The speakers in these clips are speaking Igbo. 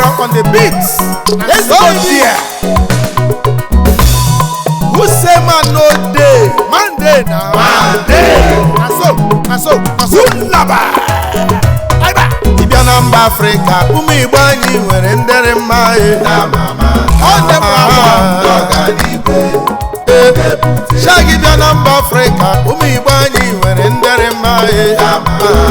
Piara on the beats. Let's go there. Who say man no day? Man day now. Man day. Naso. Laba. Aiba. Ibiana mba Africa. Umi Igbanyi nwere ndere mma na mama. On the Shaggy Biana mba Africa. Umi Igbanyi nwere ndere mma na mama.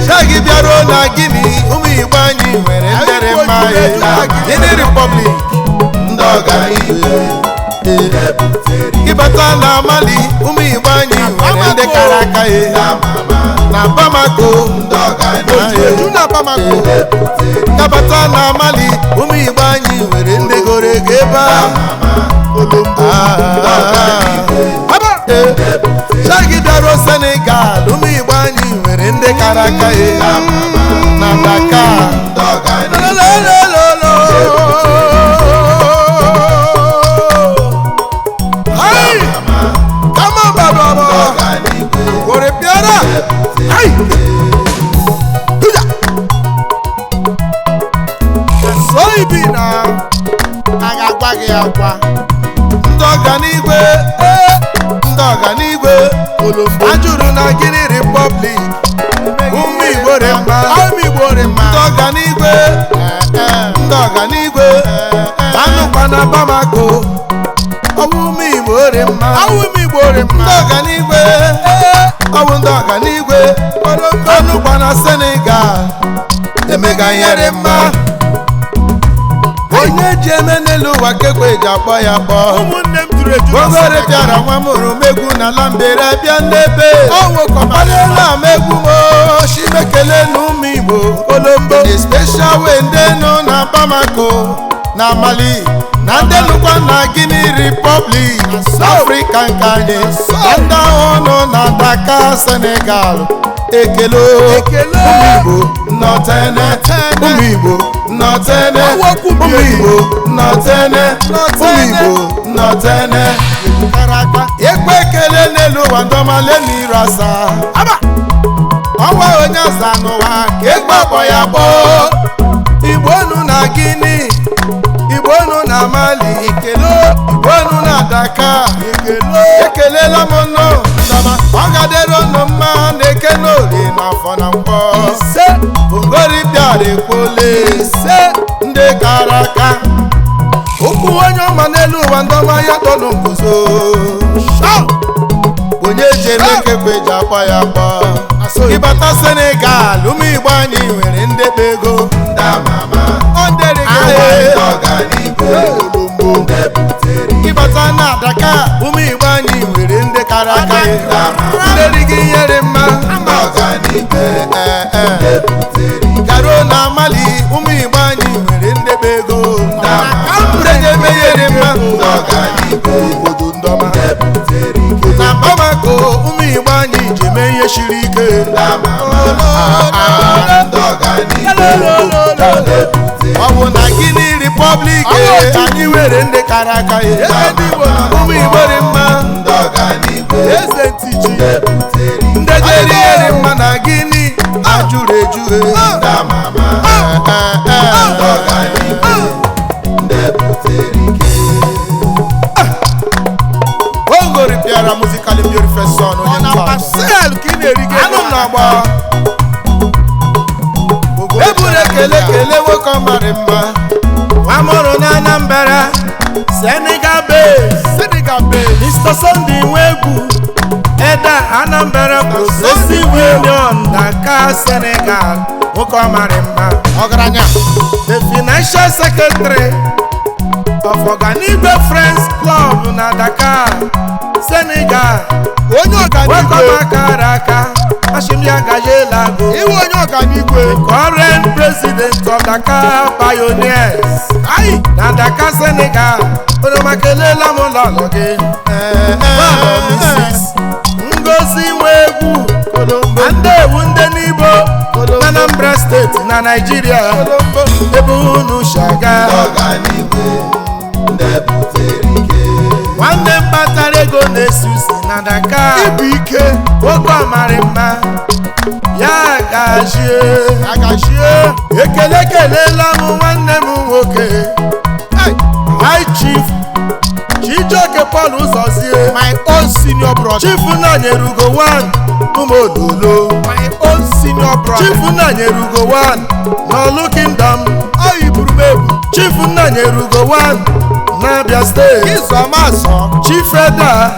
Shaggy Biaro na Guinea, Umi Igbanyi nwere ndere mma Guinea Republic, Ndoga Igwe. Ibata na Mali, Umi Igbanyi nwere nde Karaka na Bamako, Ndoga Igwe. Kabata na Mali, Umi Igbanyi nwere nde Goregeba, Shaggy Biaro Senegal, Umi Igbanyi nwere nde Karaka na Dakar. Hey, come on, Baba. Gore Piara. Hey. Soibina. Agagwagi akwa. Ndoga n'igwe. Ndoga n'igwe. Ajuru na Guinea Republic. Umi Igbore mma. Ndoga n'igwe. Ndoga n'igwe. Anụkwa na Bamako. Umi Igbore mma. Ndoga n'igwe. Ndoga n'igwe. Anụkwa na Senegal. Emega nyere mma. Onye ji eme n'elu ụwa kekwe eji akpọ ya akpọ. Ogore Piara nwa mụrụ megwu na Lambere bịa n'ebe. Ọkọpalela megwu mo Shimekele n'ụmụ Igbo Kolombo. The special way ndị nọ na Bamako na Mali na ndị nụkwa na Guinea Republic Africa nke anyị ndị ahụ nọ na Dakar Senegal. Ekelo ụmụ Igbo nnọtene ụmụ Igbo nnọtene ụmụ Igbo nnọtene ụmụ Igbo nnọtene ekwe ekele n'elu ụwa ndọmale n'iru asaa ọnwa onye aza n'ụwa ka ekwe akpọ ya kpọọ Igbo nụ na Guinea Igbo nụ na Mali Igbo nụ na Dakar ekelela m nọ ndọma ọ gadere ụnụ mma na-eke n'ori n'afọ na mkpọ Ogori Piara ekwole ndị kara aka okwu onye ọma n'elu ụwa ndọma ya tọnụ nguzo onye ji emekekwe ji akpa ya akpọ ịbata Senegal Umi Igbanyi nwere ndebe ego ịbata na Dakar Umi Igbanyi nwere ndị kara aka ndị gị nyere mma Garo na Mali Umi Igbanyi nwere ndebe ego ndị nyere mma obodo ndọma na Bamako Umi Igbanyi ji eme ihe siri ike ọ bụ na Guinea Republic anyị nwere ndị kara aka Umi Igbore mma eze ntiji ndị jere ihe mma na Guinea ajụrụ eju Ogori Piara musically beautiful son onye nta anụ m na-agba eburu ekele nwoke mara mma nwa mụrụ na Anambra Senegal base Mr. Sunday Nwegwu Eda Anambra Progressive Union Dakar Senegal nwoke mara mma ọgaranya the financial secretary of Oganigwe Friends Club na Dakar Senegal onye Oganigwe akara aka Ashimia Gajelago iwe onye Oganigwe current president of Dakar Pioneers na Dakar Senegal oromakelela m lọlọ gị Mrs. Ngozi Nwegwu ndị ewu ndị n'Igbo na Anambra State na Nigeria ebe unu shaga nwanne m kpatara ego na-esusi na Dakar Ibu ike nwoke ọmarịmma ya gajie agashie ekele kelela m nwanne m nwoke High Chief Chijioke Paul Uzozie, my own senior brother, Chief Nanyerugo 1 Umodolo, my own senior brother, Chief Nanyerugo 1 n'Olu Kingdom, Oyiburumebu, Chief Nanyerugo 1 n'Abia State, Izomaso, Chief Eda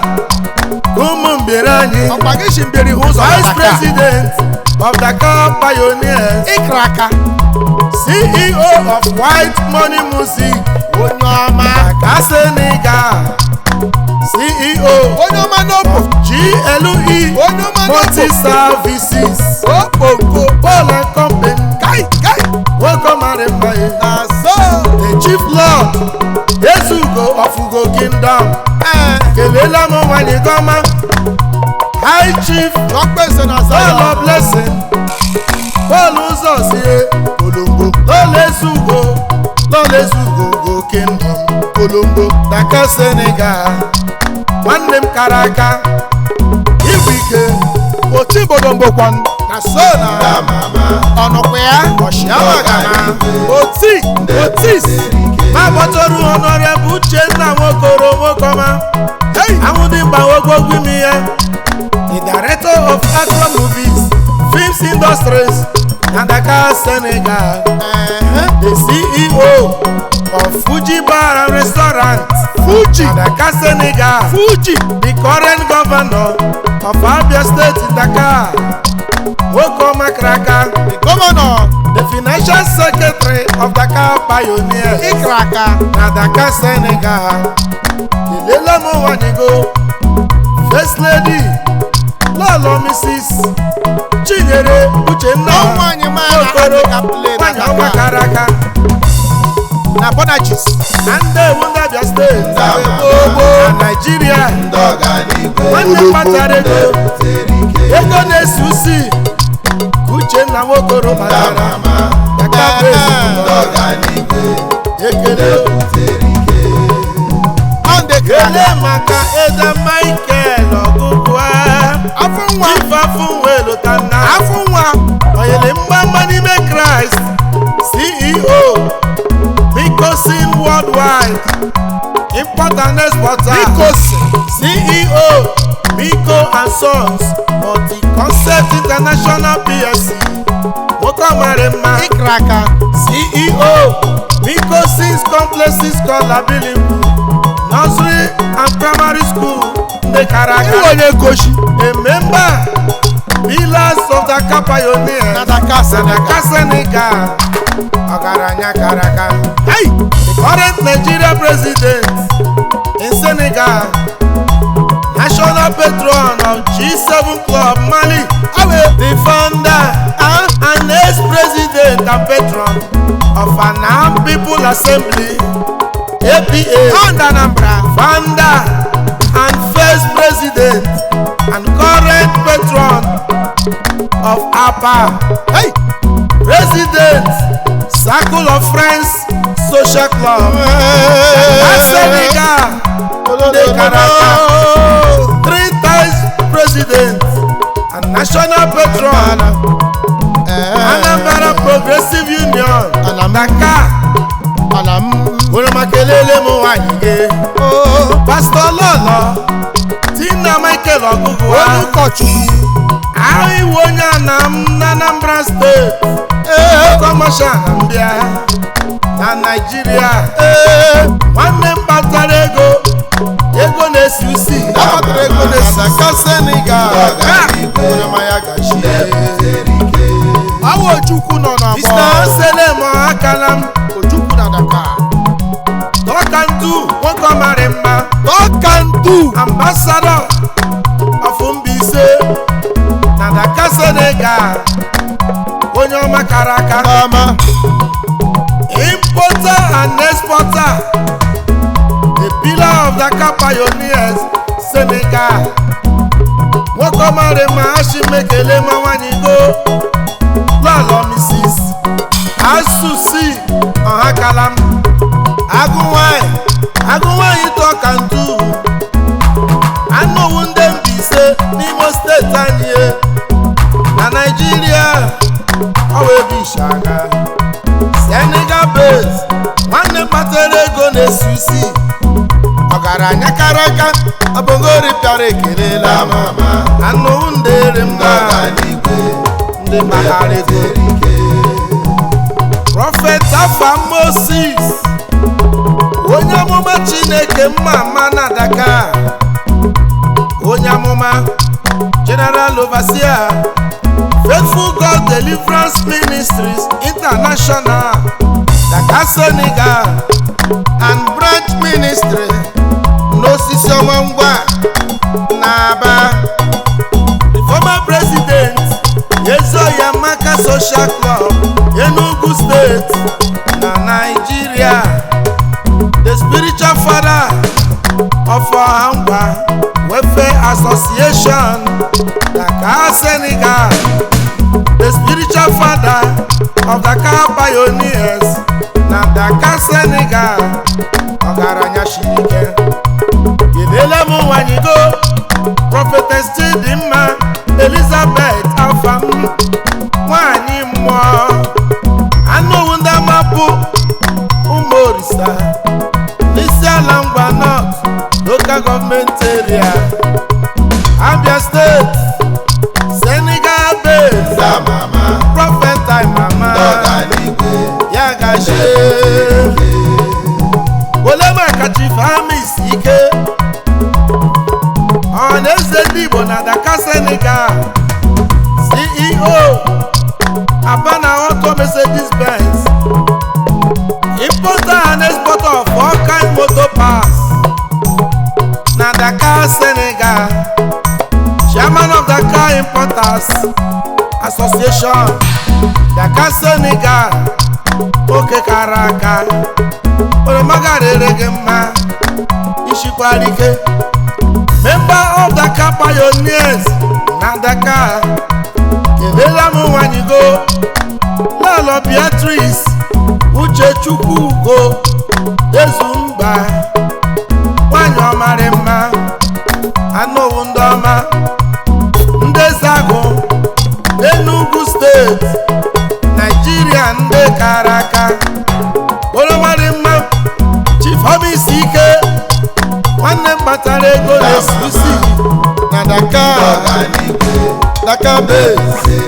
Umumbirani, Ọkpagishi mbiri ụzọ Vice President of Dakar Pioneers, Ikraka, CEO of White Money Music, onye ọma, Dakar Senegal, CEO onye ọma n'obo, GLE onye ọma Multi n'obo, Services, okpoko, Paul and Company, kai kai, welcome Arimbaye, na so, the Chief Lord, Ezugo of Ugo Kingdom, kelela m nwanyị gọma, High Chief Ọkpese na Paul Zion, of Blessing, Paul Uzozie, Olombo, Lọla Ezugo Ugo Kingdom, Olombo, Dakar Senegal, nwanne m kara aka, ibu ike, Otibodombokwan, na so na ọnụkwa ya, ọshịamagana, otis, ma gbọtọrọ Honorable Uchenna Nwokoro Nwokoma, Anwụdịmgba Ogwogwimi ya, the Director of Agro Movies, Films Industries, na Dakar Senegal, the CEO of Fuji Bar and Restaurant, Fuji, na Dakar Senegal, Fuji, the current governor of Abia State in Dakar, Nwokoma Kraka, the governor, the financial secretary of Dakar Pioneers, Ikraka, na Dakar Senegal, kelela m nwanyịgo, First Lady Lolo Mrs. Chinyere Uchenna nwanyị mara Nwokoro, Africa play na nwanyị ọma Dakar, kara aka, na Bonagis, na Nnewi Abia State, na Nigeria, nwanne kpatara ego na-esi usi ka Uchenna Nwokoro batara Dakar President, ekele on the kele ground, maka Eda Michael Ọgụgụa, afọ nwa, Chief Afunwelotanna, afọ nwa, onyere mgbamgba n'ime Kraịst, CEO Mikosin Worldwide, Importer and Exporter, Bikosi, CEO Miko and Sons, Multi-Concept International PLC, nwoke ọmarịmma, Ikraka, CEO Mikosin's Complexes Collability, Nursery and Primary School, ndị kara aka, iwe onye goshi, a member, Pillars of Dakar Pioneers, na Dakar Senegal, Dakar Senegal, ọgaranya kara aka. hey, The current Nigeria president in Senegal, national patron of G7 Club Mali, the founder and ex-president and patron of Anam People Assembly, APA, on Anambra, founder and first president and current patron of APA, hey, president, Circle of Friends Social Club, Senegal, ndị kara aka, 3 times president and national patron, Anambra Progressive Union, Dakar, nwere maka elele m nwanyị gị, Pastor Lolo Tina Michael Ọgụgụa, onye ụkọchukwu, ahụ iwu onye Anam na Anambra Steeti, kọmọsha na mbịa na Nigeria, nwanne m kpatara ego na-esi usi, akpatara ego na-esi Dakar Senegal, onye ma ya gachie, awa Ojukwu nọ n'agbọ, Mr. Selem Akala m, Ojukwu na Dakar, Dọkandu nwoke ọmarịmma, Dọkandu, ambassador of Mbaise na Dakar Senegal, onye ọma kara aka, ama, importer and exporter, the pillar of Dakar Pioneers, Senegal, nwoke ọmarịmma Ashimekele ma nwanyịgo, Lolo Mrs. Asusi Ọhakalam, agụ nwanyị Dọkandu, anọwu ndị ọgaranya kara aka abụgori pịara ekelela anụ ndere mba ndị maghara ego prọfet afa Moses onye amụma Chineke mma ama na Dakar onye amụma General Overseer Faithful God Deliverance Ministries International Dakar Senegal and Branch Ministry n'osisi ọma ngwa n'Aba. The former president Ezoyamaka Social Club Enugu State na Nigeria, the spiritual father of Ohangba Welfare Association Dakar Senegal, the spiritual father of Dakar Pioneers na Dakar Senegal. Ọgaranya shirike kelela m nwanyigo Prophetess Chidimma Elizabeth Afam nwanyị mmụọ anụwu ndị amapụ ụmụ Orisa n'isi ala Ngwa North Local Government Area, Abia State, Senegal based Prophet time mama ya gashe olema kachi famis ike ọneze ndị Igbo na Dakar Senegal, CEO Abana Auto Mercedes Benz, importer and exporter of all kind motor parts na Dakar Senegal, chairman of Dakar Importers Association Dakar Senegal, oke kara aka oromagarere mma ishikwarike, member of Dakar Pioneers na Dakar. Kelela m nwanyigo Lolo Beatrice Uchechukwu Ugo Ezumba nwanyị ọmara mma anụwu ndị ọma ndị Zagụ Enugu State Nigeria, ndị kara aka oromara mma Chief Homis Ike nwanne m kpatara ego na-esisi na Dakar base.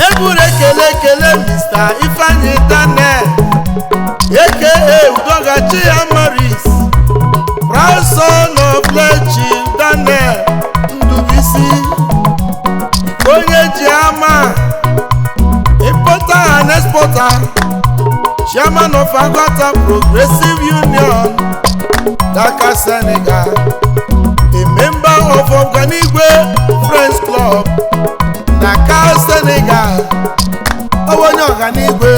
Eburu ekele Mr. Ifeanyi Daniel aka Udogachi Amaris, proud son of Lechi Daniel Ndubisi, onye ji ama importer and exporter, chairman of Agota Progressive Union Dakar Senegal, a member of Oganigwe Friends Club Dakar Senegal, Ogonye Oganigwe,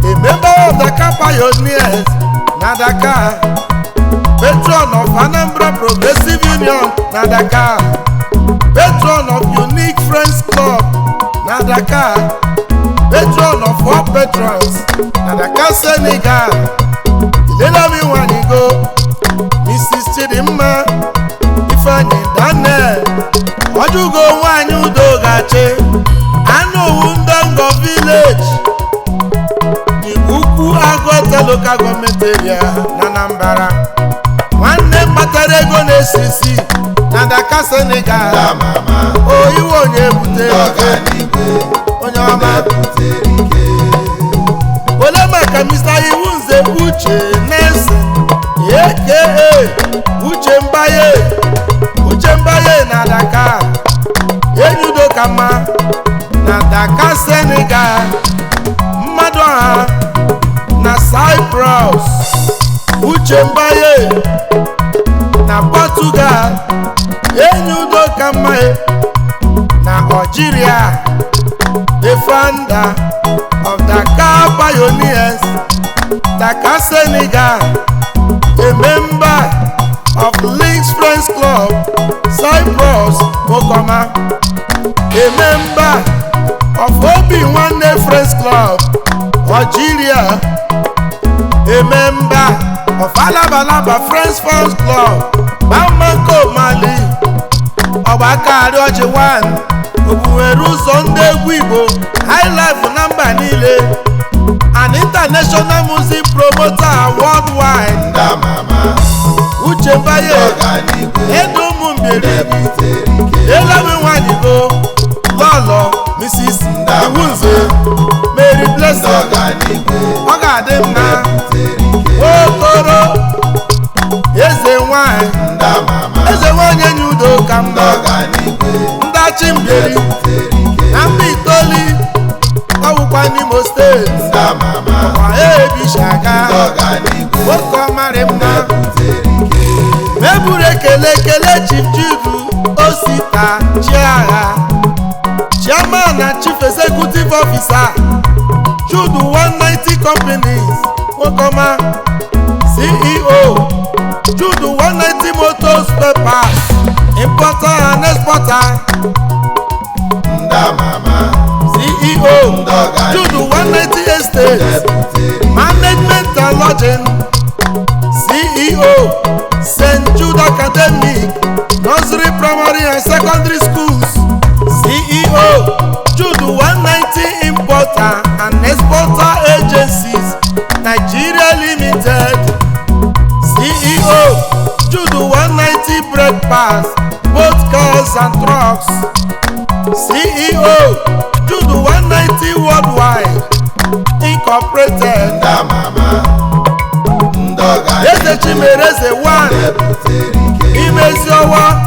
a member of Dakar Pioneers na Dakar, patron of Anambra Progressive Union na Dakar, patron of Unique Friends Club na Dakar, patron of all patrons na Dakar Senegal. Kelela m nwanyigo Mrs. Chidimma Ifeanyi Daniel Ojugo nwanyị Udogachi anụwu Ndongo Village Igukwu Agota Local Government Area na Anambra, nwanne mkpatara ego na-esisi na Dakar Senegal, oyiwe onye butere onye ọma. Ole maka Mr. Iwunze Uche Nelson aka Uche Mbaye na Dakar, Enyudo Kama na Dakar Senegal, mmadụ ọha na Cyprus, Uche Mbaye na Portugal, Enyudo Kama na Algeria, the founder of Dakar Pioneers Dakar Senegal, a member of Links Friends Club Cyprus Bokoma, a member of Obi-Nwanne Friends Club Algeria, a member of Alabalaba Friends Club Bamako Mali, Obakari Ojiwan Obuweru Zonde Igbo High Life na mba niile, and international music promoter worldwide ndamama Uche Mbaye ọganigwe Edo Mumbieri ndebụtere ike Elami Nwanyigo Lolo Mrs. Iwunze Mary Blessing ọganigwe ọ ga-adị mma ndebụtere ike Okoro Eze nwanyị ndamama Eze nwanyị enyi udo ka mma ọganigwe Ndachi Mbieri ndebụtere ike na mba Itoli ọwụkwa n'Imo steeti ndamama ma ebishaga ọganigwe nwoke ọmarị mma ndebụtere ike meburu ekele Chief Jude Osita Chiagha Chairman and Chief Executive Officer Jude 190 Companies Nwokoma CEO Jude 190 Motors Spare Parts Importer and Exporter ndamama CEO Jude 190 Estates Management and Lodging CEO St. Jude Academic Nursery Primary and Secondary Schools CEO Jude 190 Importer and Exporter Agencies Nigeria Limited CEO Jude 190 Bread Pass Both Cars and Trucks CEO Jude 190 Worldwide Incorporated ndamama Eze Chimereze 1 ndebụtere ike Imeziowa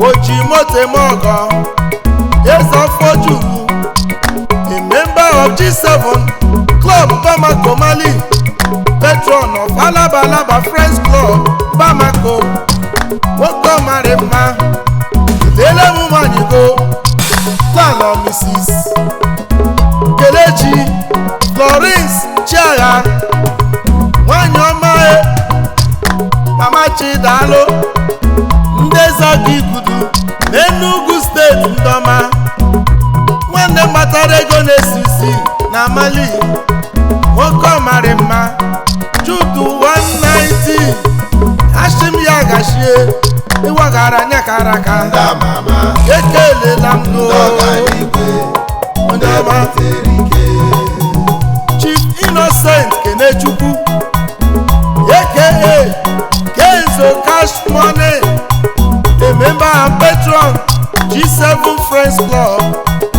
Ojimotemogo Eze Ofojuru a member of G7 Club Bamako Mali patron of Alaba Friends Club Bamako nwoke ọmarị mma Elemu Nwanyigo Lalo Mrs. Kelechi Florence Chiagha nwanyị ọma Mama Chidalo ndị Zọga Igudu n'Enugu steeti ndọma nwanne gbatara ego na-esi isi na Mali nwoke ọmarị mma Jude 190 Hashim ya gashie ịwaghara anya kara aka ndamama ekelela m ọganigwe onye ọma ndebụtere ike Chief Innocent Kenechukwu aka Kenzo Cash Money a member and patron G7 Friends Club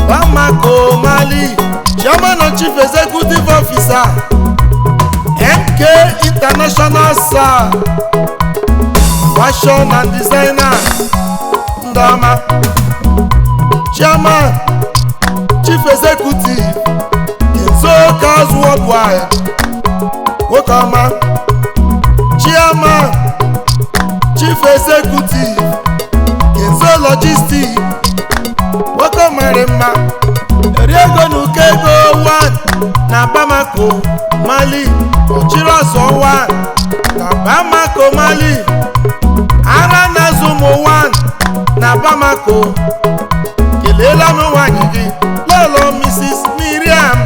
Bamako Mali Chairman and Chief Executive Officer MK International Sir Fashion and Designer Ndama Chairman Chief Executive Kenzo Cars Worldwide Wokama Chairman Chief Executive Kenzo Logistics Wokomare mma Eriego Nukego 1 na Bamako Mali Ochiri ọzọ 1 na Bamako Mali Ara Nazumo 1 na Bamako kelela m nwanyị gị Lolo Mrs. Miriam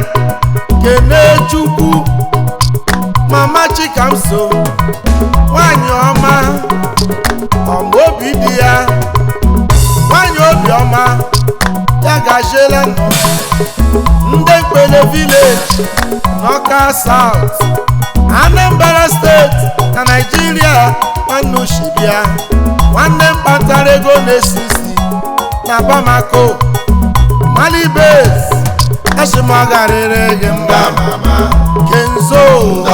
Kenechukwu Mama Chikamso nwanyị ọma obi dị ya nwanyị obiọma ya gajiela nọ ndị Mkpele Village n'Ọka South Anambra Steeti na Nigeria nwanne Oshibia nwanne mkpatara ego na-esi isi na Bamako Mali base ashimọgarịrị gị mba ndamama Kenzo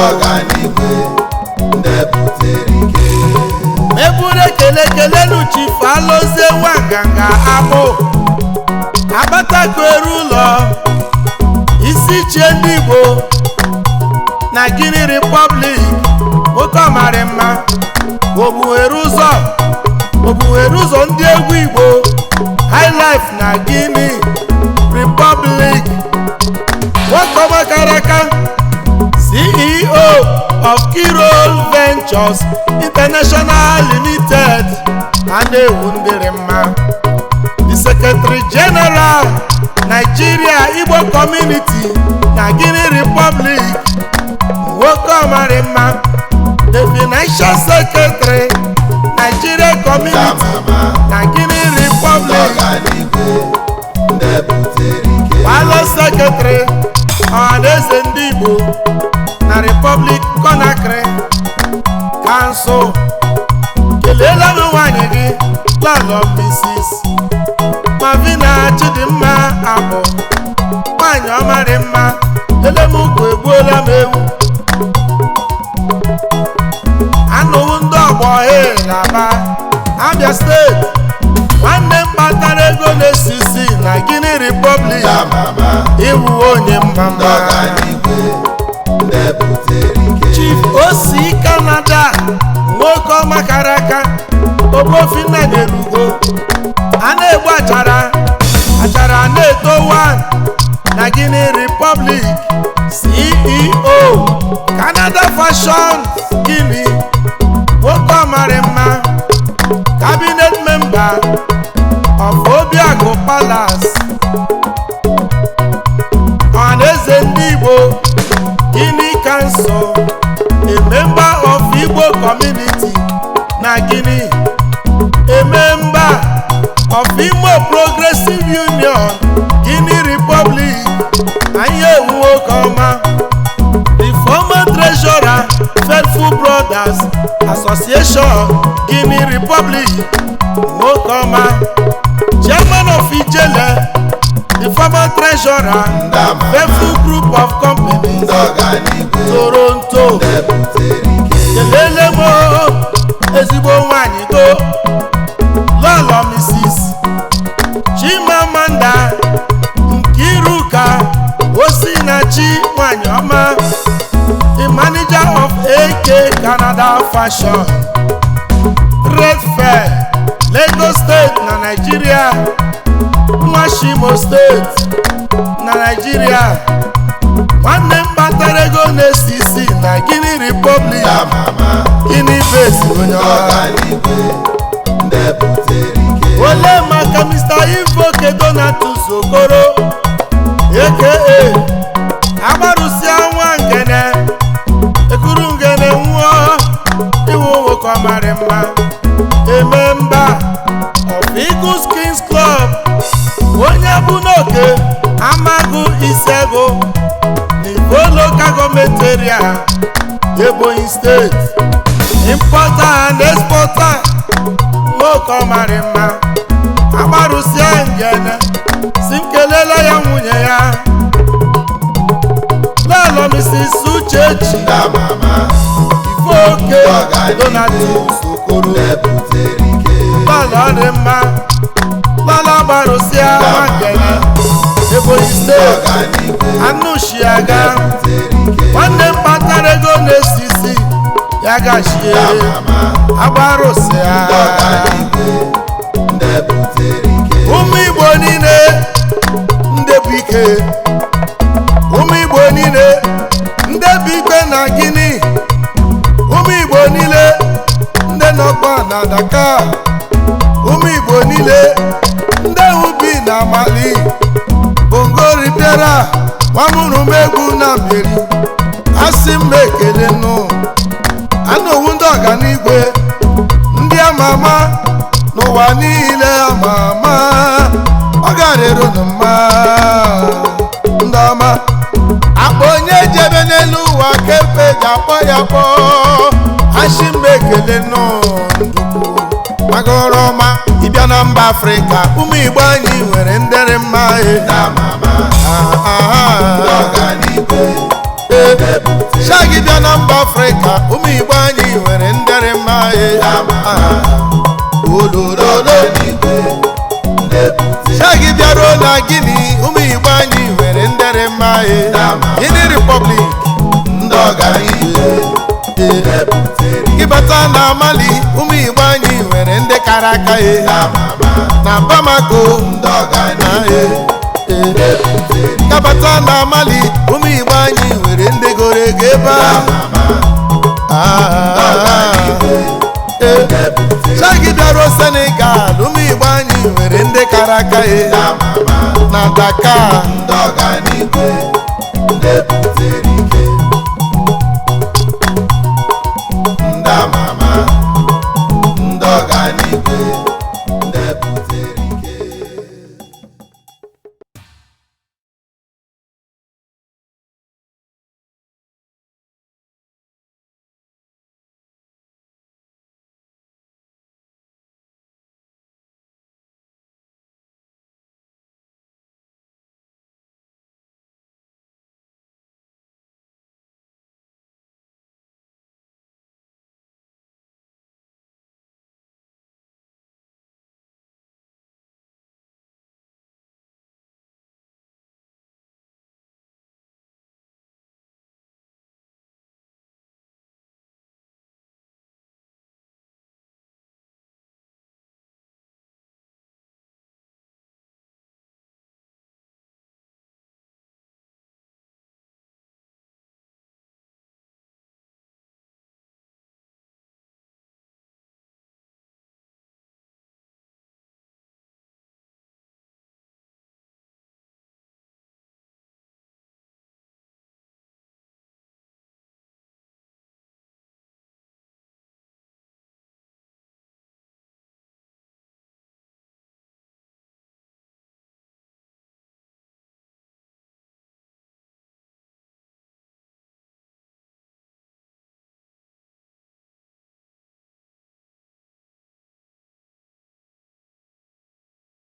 ọganigwe ndebụtere ike eburu ekele Chief Alozie Nwanganga Akpụ Abatako eru ụlọ isi chie ndị Igbo na Guinea Republic nwoke ọmarị mma obuhere ụzọ ndị egwu Igbo High Life na Guinea Republic nwoke ọmakara aka CEO of Kirol Ventures International Limited and Ewundere mma the Secretary General Nigeria Igbo Community na Guinea Republic nwoke ọmarị mma the Financial Secretary Nigeria Community na Guinea Republic ọganigwe ndebụtere ike Palace Secretary ọhaneze ndị Igbo na Republic Conakry Council keleela m nwanyị gị lọlọ Mrs. Mavina Chidimma Abụ nwanyị ọmarị mma elemukwu egbuola m ewu anụwu ndị ọgbọ na-aba Abia steeti nwanne m kpatara ego na-esisi na Guinea Republic iwu onye mma Chief Osi Canada nwoke ọma kara aka Ogbofinna Nyerugo a na-egbu achara na-eto one na Guinea Republic CEO Canada Fashion Guinea nwoke ọmarị mma cabinet member of Obiago Palace ọhaneze ndị Igbo Guinea Council a member of Igbo community na Guinea a member of Imo Progressive Union Guinea Republic anyị ewu nwoke ọma the former treasurer Faithful Brothers Association Guinea Republic nwoke ọma chairman of Ijele the former treasurer Faithful Group of Companies Toronto kelele m ezigbo nwanyị go lọlọ Mrs. Chimamanda Nkiruka Osinachi nwanyị ọma the manager of AK Canada Fashion Trade Fair Lagos State na Nigeria Nwashimo State na Nigeria nwanne m kpatara ego na-esisi na Guinea Republic Guinea base onye ole maka Mr. Ivoke Donatus Okoro aka agbarụsịa nwa ngene ekuru ngene nwụọ iwu nwoke ọmarị mma member of Eagles Kings Club onye bụ n'oke Amagu Isego n'Igbo local government area Ebonyi State importer and exporter nwoke ọmarị mma agbarụsịa ngene si m kelela ya nwunye ya lọlọ Mrs. Uchechi Ivoke Donatus Okoro lọlọ dị mma lọlọ gbarụsịa nwangene Ebonyi Steeti Anụshiaga nwanne m kpatara ego na-esisi ya gachie agbarụsịa ụmụ Igbo niile ndị bụ ike ụmụ Igbo niile ndị bụ ikpe na Guinea ụmụ Igbo niile ndị nọkwa na Dakar ụmụ Igbo niile ndị ubi na Mali Bongo Ribiera nwamụrụ m egwu na mmeri asị m ekele nụ anụwu ndị ọganigwe ndị ama ama n'ụwa niile ama ama ọ garịrị unu mma ndị ọma akpa onye jebe n'elu ụwa ka ekpe ji akpọ ya kpọ asị m ekele nụ ndukwu magoro ọma ịbịa na mba Afrịka ụmụ Igbo anyị nwere ndere mma shagi bịa na mba Afrịka ụmụ Igbo anyị nwere ndere mma shagi bịaruo na Guinea ụmụ Igbo anyị nwere ndere mma Guinea Republic ndị ọganihu ịbata na Mali ụmụ Igbo anyị nwere ndị kara aka na Bamako ịbata na Mali ụmụ Igbo anyị nwere ndị goro ego ebe shagi bịaruo Senegal ụmụ Igbo anyị nwere ndị kara aka na Dakar